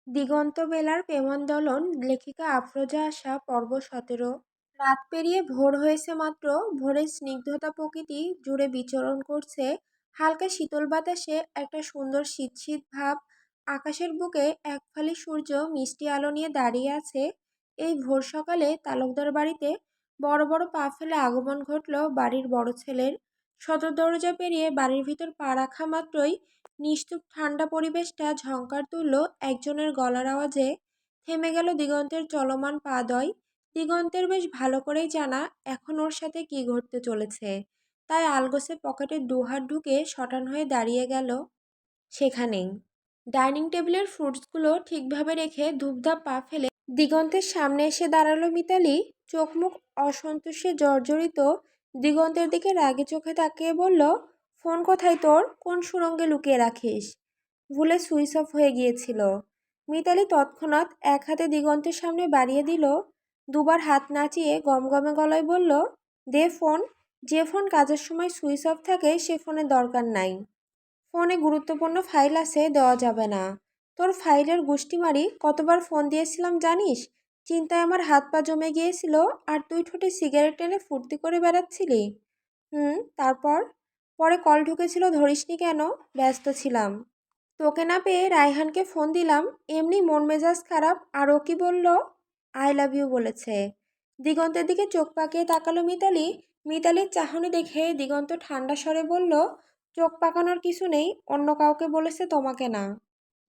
দিগন্ত বেলার প্রেমান্দোলন লেখিকা আফরোজা আশা পর্ব 17। রাত পেরিয়ে ভোর হয়েছে মাত্র। ভোরের স্নিগ্ধতা প্রকৃতি জুড়ে বিচরণ করছে। হালকা শীতল বাতাসে একটা সুন্দর শীত শীত ভাব। আকাশের বুকে এক ফালি সূর্য মিষ্টি আলো নিয়ে দাঁড়িয়ে আছে। এই ভোর সকালে তালুকদার বাড়িতে বড় বড় পা ফেলে আগমন ঘটল বাড়ির বড় ছেলের। সদর দরজা পেরিয়ে বাড়ির ভিতর পা রাখা মাত্রই নিস্তব্ধ ঠান্ডা পরিবেশটা ঝংকার তুলল একজনের গলার আওয়াজে। থেমে গেল দিগন্তের চলমান পাদয়। দিগন্তের বেশ ভালো করেই জানা এখন ওর সাথে কি ঘটতে চলেছে। তাই আলগোছে পকেটে দুহাত ঢুকে শটান হয়ে দাঁড়িয়ে গেল সেখানেই। ডাইনিং টেবিলের ফ্রুটসগুলো ঠিকভাবে রেখে ধূপধাপ পা ফেলে দিগন্তের সামনে এসে দাঁড়ালো মিতালি। চোখ মুখ অসন্তোষে জর্জরিত। দিগন্তের দিকে রাগে চোখে তাকিয়ে বলল, ফোন কোথায় তোর? কোন সুড়ঙ্গে লুকিয়ে রাখিস? ভুলে সুইচ অফ হয়ে গিয়েছিল। মিতালি তৎক্ষণাৎ এক হাতে দিগন্তের সামনে বাড়িয়ে দিল। দুবার হাত নাচিয়ে গমগমে গলায় বলল, দে ফোন। যে ফোন কাজের সময় সুইচ অফ থাকে সে ফোনের দরকার নাই। ফোনে গুরুত্বপূর্ণ ফাইল আছে, দেওয়া যাবে না। তোর ফাইলের গুষ্টি মারি, কতবার ফোন দিয়েছিলাম জানিস? চিন্তায় আমার হাত পা জমে গিয়েছিল আর তুই ঠোঁটে সিগারেট টেনে ফুর্তি করে বেড়াচ্ছিলি। তারপর? পরে কল ঢুকেছিল, ধরিসনি কেন? ব্যস্ত ছিলাম। তোকে না পেয়ে রায়হানকে ফোন দিলাম, এমনি মন মেজাজ খারাপ। আর ও কি বলল? আই লাভ ইউ বলেছে। দিগন্তের দিকে চোখ পাকিয়ে তাকালো মিতালি। মিতালির চাহনি দেখে দিগন্ত ঠান্ডা স্বরে বলল, চোখ পাকানোর কিছু নেই, অন্য কাউকে বলেছে, তোমাকে না।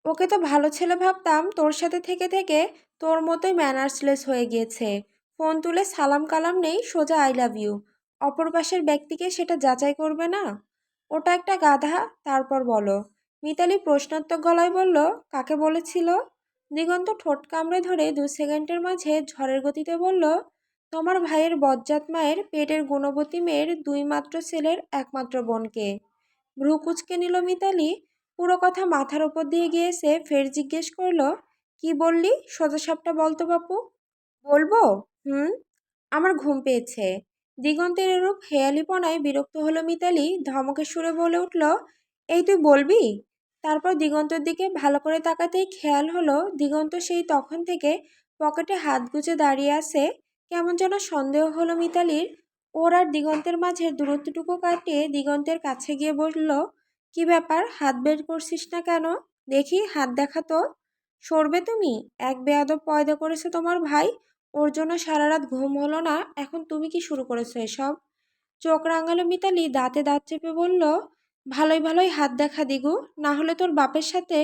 ওকে তো ভালো ছেলে ভাবতাম, তোর সাথে থেকে থেকে তোর মতোই ম্যানার্সলেস হয়ে গিয়েছে। ফোন তুলে সালাম কালাম নেই, সোজা আই লাভ ইউ। অপর পাশের ব্যক্তিকে সেটা যাচাই করবে না? ওটা একটা গাধা। তারপর বলো। মিতালি প্রশ্নাত্মক গলায় বলল, কাকে বলেছিল? দিগন্ত ঠোঁট কামড়ে ধরে 2 সেকেন্ডের মাঝে ঝড়ের গতিতে বলল, তোমার ভাইয়ের বজ্জাত মায়ের পেটের গুণবতী মেয়ের 2 মাত্র ছেলের একমাত্র বোনকে। ভ্রু কুচকে নিল মিতালি। পুরো কথা মাথার ওপর দিয়ে গিয়েছে। ফের জিজ্ঞেস করলো, কি বললি? সোজাসাপটা বলতো বাপু। বলবো? হুম। আমার ঘুম পেয়েছে। দিগন্তের এরূপ হেয়ালিপনায় বিরক্ত হলো মিতালি। ধমকের সুরে বলে উঠল, এই তুই বলবি? তারপর দিগন্তের দিকে ভালো করে তাকাতেই খেয়াল হলো দিগন্ত সেই তখন থেকে পকেটে হাত গুজে দাঁড়িয়ে আছে। কেমন যেন সন্দেহ হলো মিতালির। ওর আর দিগন্তের মাঝের দূরত্বটুকু কাটিয়ে দিগন্তের কাছে গিয়ে বলল, কি ব্যাপার, হাত বের করছিস না কেন? দেখি হাত দেখা তো। সরবে তুমি? এক বেয়াদব পয়দা করেছে তোমার ভাই, ওর জন্য সারা রাত ঘুম হলো না, এখন তুমি কি শুরু করেছো এসব? চোখ রাঙালো মিতালি, দাঁতে দাঁত চেপে বলল, ভালোই ভালোই হাত দেখা দিগু, না হলে তোর বাপের সাথে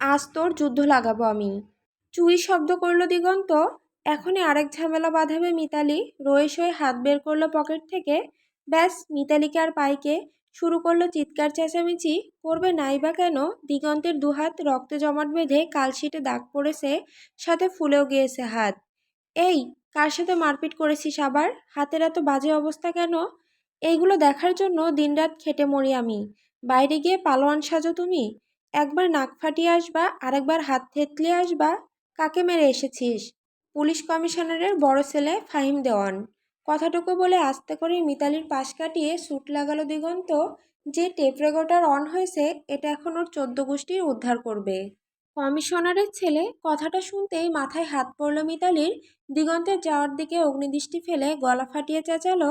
আজ তোর যুদ্ধ লাগাবো আমি। চুই শব্দ করলো দিগন্ত। এখনই আরেক ঝামেলা বাঁধাবে মিতালি। রয়েস হয়ে হাত বের করলো পকেট থেকে। ব্যাস, মিতালিকে আর পাইকে। শুরু করলো চিৎকার চেঁচামেচি। করবে নাই বা কেন? দিগন্তের দুহাত রক্তে জমাট বেঁধে কালশিটে দাগ পড়েছে, সাথে ফুলেও গিয়েছে হাত। এই, কার সাথে মারপিট করেছিস আবার? হাতের এত বাজে অবস্থা কেন? এইগুলো দেখার জন্য দিনরাত খেটে মরি আমি। বাইরে গিয়ে পালোয়ান সাজো তুমি। একবার নাক ফাটিয়ে আসবা, আরেকবার হাত থেতলিয়ে আসবা। কাকে মেরে এসেছিস? পুলিশ কমিশনারের বড় ছেলে ফাহিম দেওয়ান। কথাটুকু বলে আস্তে করে মিতালির পাশ কাটিয়ে স্যুট লাগালো দিগন্ত। যে টেপ রেকর্ডার অন হয়েছে, এটা এখন ওর 14 গোষ্ঠীর উদ্ধার করবে। কমিশনারের ছেলে? কথাটা শুনতেই মাথায় হাত পড়ল মিতালির। দিগন্তের যাওয়ার দিকে অগ্নিদৃষ্টি ফেলে গলা ফাটিয়ে চেঁচালো,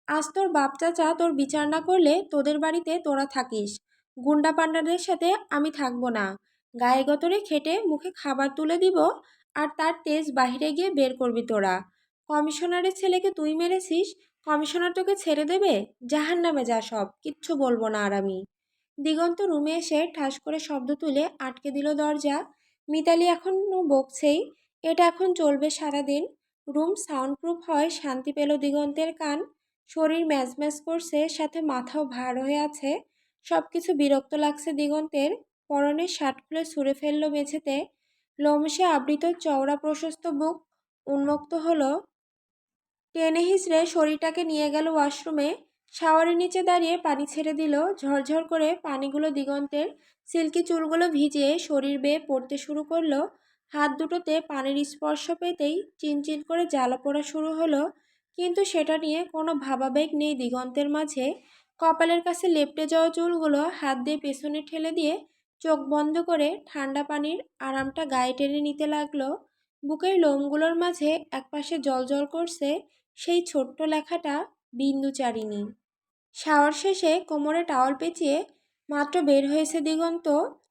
আজ তোর বাপ চাচা তোর বিচার না করলে তোদের বাড়িতে তোরা থাকিস। গুন্ডা পান্ডাদের সাথে আমি থাকবো না। গায়ে গতরে খেটে মুখে খাবার তুলে দিব, আর তার তেজ বাহিরে গিয়ে বের করবি তোরা। কমিশনারের ছেলেকে তুই মেরেছিস? কমিশনার তোকে ছেড়ে দেবে? জাহান্নামে যা, সব কিচ্ছু বলবো না আর আমি। দিগন্ত রুমে এসে ঠাস করে শব্দ তুলে আটকে দিল দরজা। মিতালি এখনও বকছেই। এটা এখন চলবে সারাদিন। রুম সাউন্ডপ্রুফ হয় শান্তি পেল দিগন্তের কান। শরীর ম্যাজম্যাজ করছে, সাথে মাথাও ভার হয়ে আছে। সব কিছু বিরক্ত লাগছে দিগন্তের। পরনের শার্ট খুলে ছুঁড়ে ফেলল মেঝেতে। লোমসে আবৃত চওড়া প্রশস্ত বুক উন্মুক্ত হলো। টেনে হিঁচড়ে শরীরটাকে নিয়ে গেল ওয়াশরুমে। শাওয়ারের নিচে দাঁড়িয়ে পানি ছেড়ে দিল। ঝরঝর করে পানিগুলো দিগন্তের সিল্কি চুলগুলো ভিজিয়ে শরীর বেয়ে পড়তে শুরু করলো। হাত দুটোতে পানির স্পর্শ পেতেই চিনচিন করে জ্বালা পোড়া শুরু হলো। কিন্তু সেটা নিয়ে কোনো ভাবাবেগ নেই দিগন্তের মাঝে। কপালের কাছে লেপ্টে যাওয়া চুলগুলো হাত দিয়ে পেছনে ঠেলে দিয়ে চোখ বন্ধ করে ঠান্ডা পানির আরামটা গায়ে টেনে নিতে লাগলো। বুকের লোমগুলোর মাঝে একপাশে জ্বলজ্বল করছে সেই ছোট্ট লেখাটা, বিন্দুচারিণী। শাওয়ার শেষে কোমরে টাওয়াল পেঁচিয়ে মাত্র বের হয়েছে দিগন্ত,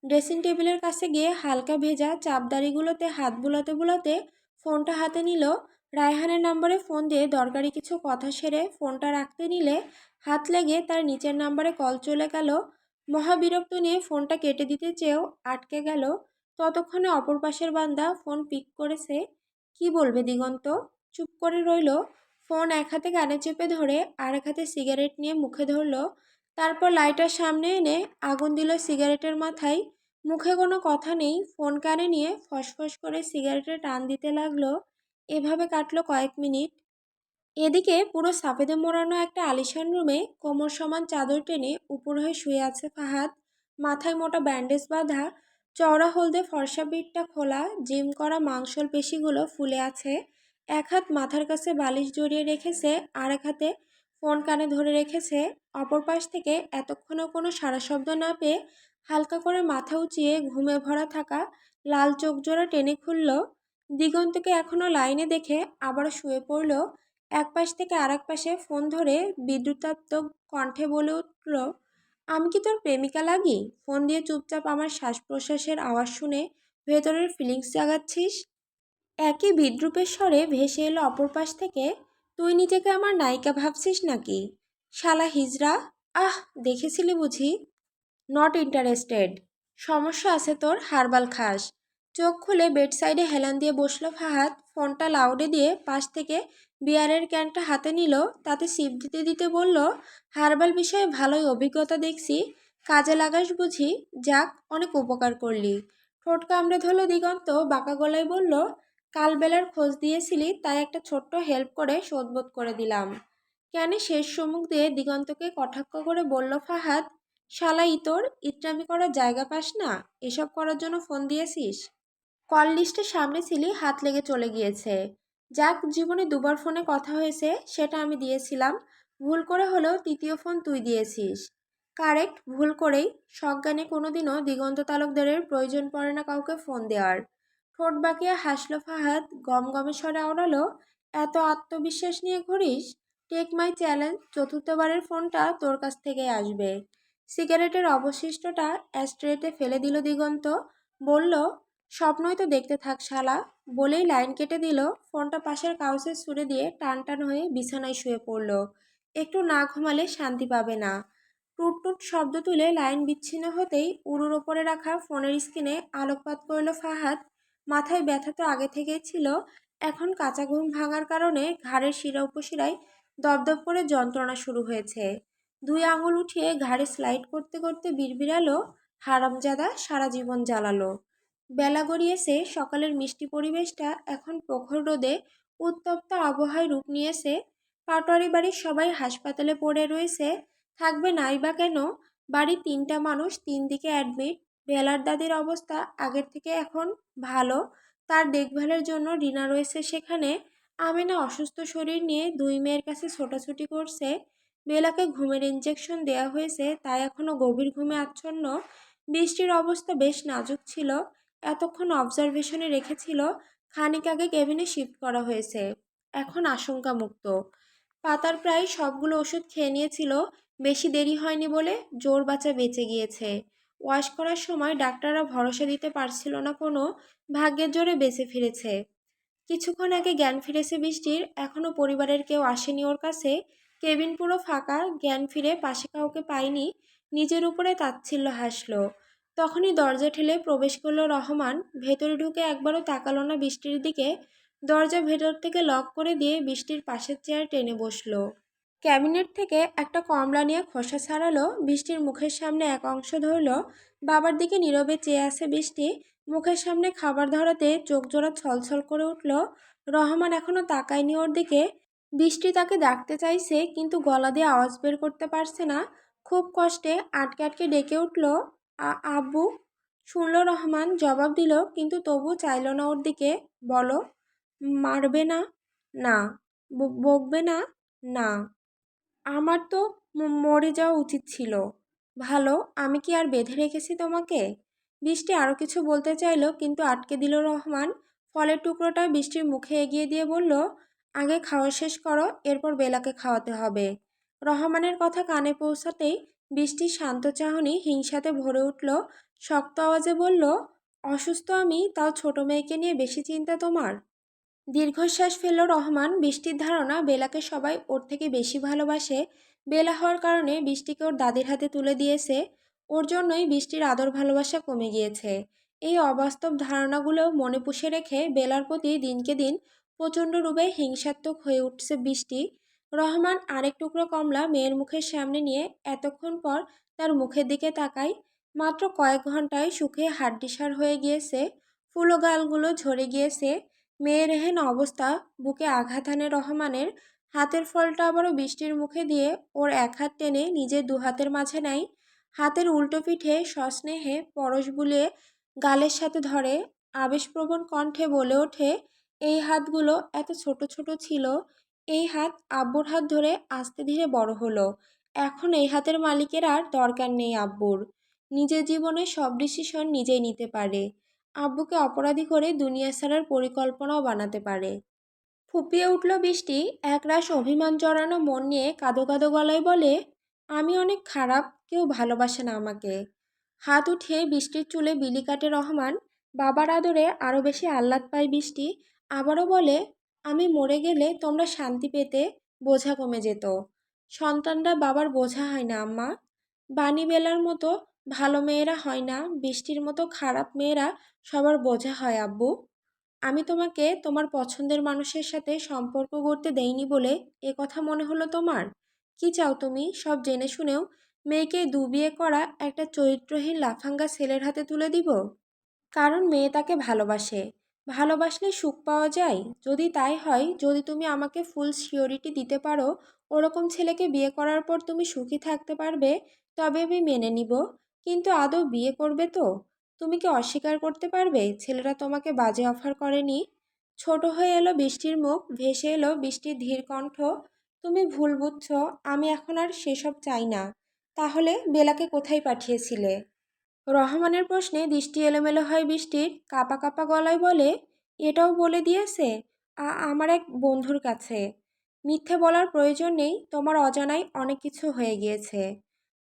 ড্রেসিং টেবিলের কাছে গিয়ে হালকা ভেজা চাপদাড়িগুলোতে হাত বুলাতে বুলাতে ফোনটা হাতে নিল। রায়হানের নম্বরে ফোন দিয়ে দরকারি কিছু কথা সেরে ফোনটা রাখতে নিলে হাত লেগে তার নিচের নাম্বারে কল চলে গেল। মহাবিরক্ত নিয়ে ফোনটা কেটে দিতে চেয়েও আটকে গেল। ততক্ষণে অপর পাশের বান্দা ফোন পিক করেছে। কি বলবে দিগন্ত? চুপ করে রইল। ফোন এক হাতে কানে চেপে ধরে আর এক হাতে সিগারেট নিয়ে মুখে ধরল। তারপর লাইটার সামনে এনে আগুন দিল সিগারেটের মাথায়। মুখে কোনো কথা নেই, ফোন কানে নিয়ে ফসফস করে সিগারেটে টান দিতে লাগলো। এভাবে কাটলো কয়েক মিনিট। এদিকে পুরো সাফেদে মোড়ানো একটা আলিশান রুমে কোমর সমান চাদর টেনে উপর হয়ে শুয়ে আছে ফাহাদ। মাথায় মোটা ব্যান্ডেজ বাঁধা, চওড়া হলদে ফর্সা পিঠটা খোলা, জিম করা মাংসল পেশিগুলো ফুলে আছে। এক হাত মাথার কাছে বালিশ জড়িয়ে রেখেছে, আর এক হাতে ফোন কানে ধরে রেখেছে। অপর পাশ থেকে এতক্ষণেও কোনো সাড়া শব্দ না পেয়ে হালকা করে মাথা উঁচিয়ে ঘুমে ভরা থাকা লাল চোখ জোড়া টেনে খুলল। দিগন্তকে এখনো লাইনে দেখে আবারও শুয়ে পড়ল। এক পাশ থেকে আর এক পাশে ফোন ধরে বিদ্যুতাত্মক কণ্ঠে বলে উঠল, আমি কি তোর প্রেমিকা লাগি? ফোন দিয়ে চুপচাপ আমার শ্বাস প্রশ্বাসের আওয়াজ শুনে ভেতরের ফিলিংস জাগাচ্ছিস? একই বিদ্রূপের স্বরে ভেসে এলো অপর পাশ থেকে, তুই নিজেকে আমার নায়িকা ভাবছিস নাকি? শালা হিজড়া! আহ, দেখেছিলি বুঝি? Not interested. সমস্যা আছে তোর, হারবাল খাস। চোখ খুলে বেড সাইডে হেলান দিয়ে বসলো ফাহাদ। ফোনটা লাউডে দিয়ে পাশ থেকে বিয়ারের ক্যানটা হাতে নিল, তাতে সিপ দিতে দিতে বলল, হারবাল বিষয়ে ভালোই অভিজ্ঞতা দেখছি, কাজে লাগাস বুঝি? যাক, অনেক উপকার করলি। ঠোঁট কামড়ে ধরল দিগন্ত, বাঁকা গলায় বলল, কাল বেলার খোঁজ দিয়েছিলি তাই একটা ছোট্ট হেল্প করে শোধবোধ করে দিলাম। ক্যানে শেষ সম্মুখ দিয়ে দিগন্তকে কটাক্ষ করে বলল ফাহাদ, শালা ইতর, ইতরামি করার জায়গা পাস না? এসব করার জন্য ফোন দিয়েছিস? কল লিস্টের সামনে ছিলি, হাত লেগে চলে গিয়েছে। যাক, জীবনে দুবার ফোনে কথা হয়েছে, সেটা আমি দিয়েছিলাম। ভুল করে হলেও তৃতীয় ফোন তুই দিয়েছিস। কারেক্ট, ভুল করেই। সজ্ঞানে কোনোদিনও দিগন্ত তালুকদারের প্রয়োজন পড়ে না কাউকে ফোন দেওয়ার। ঠোঁট বাঁকিয়ে হাসলো ফাহাদ, গমগমে স্বরে আওড়ালো, এত আত্মবিশ্বাস নিয়ে ঘুরিস? টেক মাই চ্যালেঞ্জ, চতুর্থবারের ফোনটা তোর কাছ থেকেই আসবে। সিগারেটের অবশিষ্টটা অ্যাস্ট্রেতে ফেলে দিল দিগন্ত, বলল, স্বপ্নই তো দেখতে থাক শালা। বলেই লাইন কেটে দিল। ফোনটা পাশের কাউচে ছুঁড়ে দিয়ে টান টান হয়ে বিছানায় শুয়ে পড়ল। একটু না ঘুমালে শান্তি পাবে না। টুট টুট শব্দ তুলে লাইন বিচ্ছিন্ন হতেই উড়ুর ওপরে রাখা ফোনের স্ক্রিনে আলোকপাত করল ফাহাদ। মাথায় ব্যথা তো আগে থেকেই ছিল, এখন কাঁচা ঘুম ভাঙার কারণে ঘাড়ের শিরা উপশিরায় দপদপ করে যন্ত্রণা শুরু হয়েছে। দুই আঙুল উঠিয়ে ঘাড়ে স্লাইড করতে করতে বিড়বিড়ালো, হারামজাদা, সারা জীবন জ্বালালো। বেলা গড়িয়েছে, সকালের মিষ্টি পরিবেশটা এখন প্রখর রোদে উত্তপ্ত আবহাওয়ায় রূপ নিয়েছে। পাটোয়ারি বাড়ির সবাই হাসপাতালে পড়ে রয়েছে, থাকবে নাই বা কেন? বাড়ির তিনটা মানুষ তিন দিকে অ্যাডমিট। বেলার দাদির অবস্থা আগের থেকে এখন ভালো, তার দেখভালের জন্য রিনা রয়েছে সেখানে। আমেনা অসুস্থ শরীর নিয়ে দুই মেয়ের কাছে ছোটাছুটি করছে। বেলাকে ঘুমের ইঞ্জেকশন দেওয়া হয়েছে, তাই এখনও গভীর ঘুমে আচ্ছন্ন। বৃষ্টির অবস্থা বেশ নাজুক ছিল, এতক্ষণ অবজারভেশনে রেখেছিল, খানিক আগে কেবিনে শিফট করা হয়েছে, এখন আশঙ্কামুক্ত। পাতার প্রায় সবগুলো ওষুধ খেয়ে নিয়েছিল, বেশি দেরি হয়নি বলে জোর বাঁচা বেঁচে গিয়েছে। ওয়াশ করার সময় ডাক্তাররা ভরসা দিতে পারছিল না, কোনো ভাগ্যের জোরে বেঁচে ফিরেছে। কিছুক্ষণ আগে জ্ঞান ফিরেছে বৃষ্টির, এখনও পরিবারের কেউ আসেনি ওর কাছে। কেবিন পুরো ফাঁকা, জ্ঞান ফিরে পাশে কাউকে পায়নি, নিজের উপরে তাচ্ছিল্য হাসলো। তখনই দরজা ঠেলে প্রবেশ করলো রহমান। ভেতরে ঢুকে একবারও তাকালো না বৃষ্টির দিকে, দরজা ভেতর থেকে লক করে দিয়ে বৃষ্টির পাশের চেয়ার টেনে বসলো। ক্যাবিনেট থেকে একটা কমলা নিয়ে খোসা ছাড়ালো, বৃষ্টির মুখের সামনে এক অংশ ধরল। বাবার দিকে নীরবে চেয়ে আছে বৃষ্টি, মুখের সামনে খাবার ধরাতে চোখ জোড়া ছলছল করে উঠল। রহমান এখনো তাকায়নি ওর দিকে। বৃষ্টি তাকে ডাকতে চাইছে, কিন্তু গলা দিয়ে আওয়াজ বের করতে পারছে না। খুব কষ্টে আটকে আটকে ডেকে উঠল, আব্বু। শুনল রহমান, জবাব দিল, কিন্তু তবু চাইল না ওর দিকে। বলো। মারবে না? না। বকবে না? না। আমার তো মরে যাওয়া উচিত ছিল। ভালো, আমি কি আর বেঁধে রেখেছি তোমাকে? বৃষ্টি আরও কিছু বলতে চাইল, কিন্তু আটকে দিল রহমান। ফলের টুকরোটা বৃষ্টির মুখে এগিয়ে দিয়ে বলল, আগে খাওয়া শেষ করো, এরপর বেলাকে খাওয়াতে হবে। রহমানের কথা কানে পৌঁছাতেই বৃষ্টির শান্ত চাহনি হিংসাতে ভরে উঠল। শক্ত আওয়াজে বলল, অসুস্থ আমি, তাও ছোট মেয়েকে নিয়ে বেশি চিন্তা তোমার? দীর্ঘশ্বাস ফেলল রহমান। বৃষ্টির ধারণা বেলাকে সবাই ওর থেকে বেশি ভালোবাসে। বেলা হওয়ার কারণে বৃষ্টিকে ওর দাদির হাতে তুলে দিয়েছে। ওর জন্যই বৃষ্টির আদর ভালোবাসা কমে গিয়েছে। এই অবাস্তব ধারণাগুলো মনে পুষে রেখে বেলার প্রতি দিনকে দিন প্রচণ্ড রূপে হিংসাত্মক হয়ে উঠছে বৃষ্টি। রহমান আরেক টুকরো কমলা মেয়ের মুখের সামনে নিয়ে এতক্ষণ পর তার মুখের দিকে তাকায়। মাত্র কয়েক ঘন্টায় শুকিয়ে হাড্ডিসার হয়ে গিয়েছে, ফুলো গালগুলো ঝরে গিয়েছে। মেয়ের এহেন অবস্থা বুকে আঘাত হানে রহমানের। হাতের ফলটা আবারও বৃষ্টির মুখে দিয়ে ওর এক হাত টেনে নিজের দু হাতের মাঝে নেয়। হাতের উল্টো পিঠে সস্নেহে পরশ বুলিয়ে গালের সাথে ধরে। আবেশপ্রবণ কণ্ঠে বলে ওঠে, এই হাতগুলো এত ছোট ছোট ছিল। এই হাত আব্বুর হাত ধরে আস্তে ধীরে বড় হলো। এখন এই হাতের মালিকের আর দরকার নেই আব্বুর। নিজের জীবনে সব ডিসিশন নিজেই নিতে পারে। আব্বুকে অপরাধী করে দুনিয়া ছাড়ার পরিকল্পনাও বানাতে পারে। ফুঁপিয়ে উঠল বৃষ্টি একরাশ অভিমান জড়ানো মন নিয়ে কাঁদো কাঁদো গলায় বলে, আমি অনেক খারাপ, কেউ ভালোবাসে না আমাকে। হাত উঠিয়ে বৃষ্টির চুলে বিলি কাটে রহমান। বাবার আদরে আরও বেশি আহ্লাদ পায় বৃষ্টি। আবারও বলে, আমি মরে গেলে তোমরা শান্তি পেতে, বোঝা কমে যেত। সন্তানরা বাবার বোঝা হয় না আম্মা। বাণীবেলার মতো ভালো মেয়েরা হয় না, বৃষ্টির মতো খারাপ মেয়েরা সবার বোঝা হয় আব্বু। আমি তোমাকে তোমার পছন্দের মানুষের সাথে সম্পর্ক গড়তে দেইনি বলে এ কথা মনে হলো তোমার? কি চাও তুমি? সব জেনে শুনেও মেয়েকে বিয়ে করা একটা চরিত্রহীন লাফাঙ্গা ছেলের হাতে তুলে দিব? কারণ মেয়ে তাকে ভালোবাসে। ভালোবাসলে সুখ পাওয়া যায়। যদি তাই হয়, যদি তুমি আমাকে ফুল সিওরিটি দিতে পারো ওরকম ছেলেকে বিয়ে করার পর তুমি সুখী থাকতে পারবে, তবে আমি মেনে নিব। কিন্তু আদৌ বিয়ে করবে তো? তুমি কি অস্বীকার করতে পারবে ছেলেরা তোমাকে বাজে অফার করেনি? ছোট হয়ে এলো বৃষ্টির মুখ, ভেসে এলো বৃষ্টির ধীর কণ্ঠ, তুমি ভুল বুঝছো, আমি এখন আর সেসব চাই না। তাহলে বেলাকে কোথায় পাঠিয়েছিলে? রহমানের প্রশ্নে দৃষ্টি এলোমেলো হয় বৃষ্টির। কাঁপা কাঁপা গলায় বলে, এটাও বলে দিয়েছে, আমার এক বন্ধুর কাছে। মিথ্যে বলার প্রয়োজন নেই, তোমার অজানায় অনেক কিছু হয়ে গিয়েছে।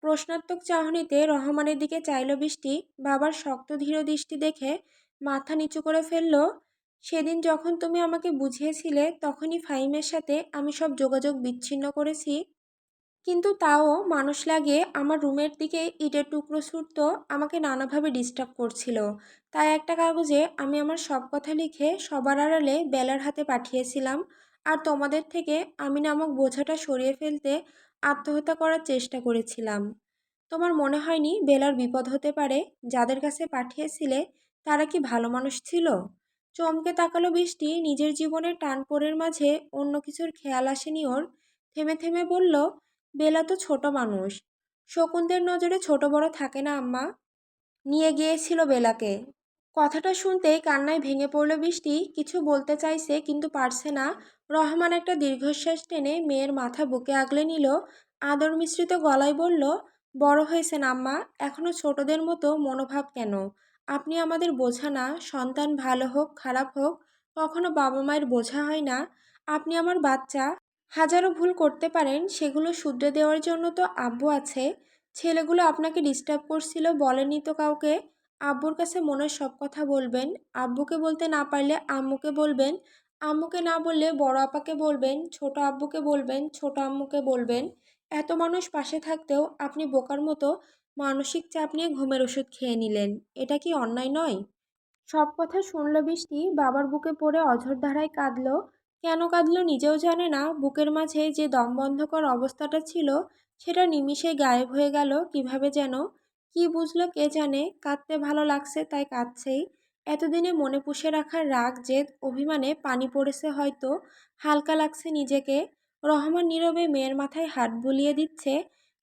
প্রশ্নাত্মক চাহনিতে রহমানের দিকে চাইল বৃষ্টি। বাবার শক্ত ধীর দৃষ্টি দেখে মাথা নিচু করে ফেলল। সেদিন যখন তুমি আমাকে বুঝিয়েছিলে তখনই ফাহিমের সাথে আমি সব যোগাযোগ বিচ্ছিন্ন করেছি। কিন্তু তাও মানুষ লাগিয়ে আমার রুমের দিকে ইটের টুকরো ছুঁড়ত, আমাকে নানাভাবে ডিস্টার্ব করছিল। তাই একটা কাগজে আমি আমার সব কথা লিখে সবার আড়ালে বেলার হাতে পাঠিয়েছিলাম। আর তোমাদের থেকে আমি নামক বোঝাটা সরিয়ে ফেলতে আত্মহত্যা করার চেষ্টা করেছিলাম। তোমার মনে হয়নি বেলার বিপদ হতে পারে? যাদের কাছে পাঠিয়েছিলে তারা কি ভালো মানুষ ছিল? চমকে তাকালো বৃষ্টি। নিজের জীবনের টানপোড়ের মাঝে অন্য কিছুর খেয়াল আসেনি ওর। থেমে থেমে বলল, বেলা তো ছোট মানুষ। শকুনদের নজরে ছোট বড় থাকে না আম্মা। নিয়ে গিয়েছিল বেলাকে। কথাটা শুনতেই কান্নায় ভেঙে পড়ল বৃষ্টি। কিছু বলতে চাইছে কিন্তু পারছে না। রহমান একটা দীর্ঘশ্বাস টেনে মেয়ের মাথা বুকে আগলে নিল। আদর মিশ্রিত গলায় বলল, বড় হয়েছেন আম্মা, এখনো ছোটদের মতো মনোভাব কেন? আপনি আমাদের বোঝা না। সন্তান ভালো হোক খারাপ হোক কখনো বাবা মায়ের বোঝা হয় না। আপনি আমার বাচ্চা। হাজারো ভুল করতে পারেন, সেগুলো শুধরে দেওয়ার জন্য তো আব্বু আছে। ছেলেগুলো আপনাকে ডিস্টার্ব করছিল, বলেনি তো কাউকে? আব্বুর কাছে মনের সব কথা বলবেন। আব্বুকে বলতে না পারলে আম্মুকে বলবেন। আম্মুকে না বললে বড় আপাকে বলবেন, ছোট আব্বুকে বলবেন, ছোট আম্মুকে বলবেন। এত মানুষ পাশে থাকতেও আপনি বোকার মতো মানসিক চাপ নিয়ে ঘুমের ওষুধ খেয়ে নিলেন। এটা কি অন্যায় নয়? সব কথা শুনল বৃষ্টি। বাবার বুকে পড়ে অঝোর ধারায় কাঁদল। কেন কাঁদল নিজেও জানে না। বুকের মাঝে যে দমবন্ধকর অবস্থাটা ছিল সেটা নিমিষে গায়েব হয়ে গেল কিভাবে যেন। কি বুঝলো কে জানে। কাঁদতে ভালো লাগছে তাই কাঁদছেই। এতদিনে মনে পুষে রাখা রাগ জেদ অভিমানে পানি পড়েছে হয়তো। হালকা লাগছে নিজেকে। রহমান নীরবে মেয়ের মাথায় হাত বুলিয়ে দিচ্ছে।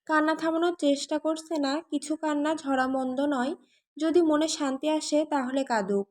কান্না থামানোর চেষ্টা করছে না। কিছু কান্না ঝরা মন্দ নয়। যদি মনে শান্তি আসে তাহলে কাঁদুক।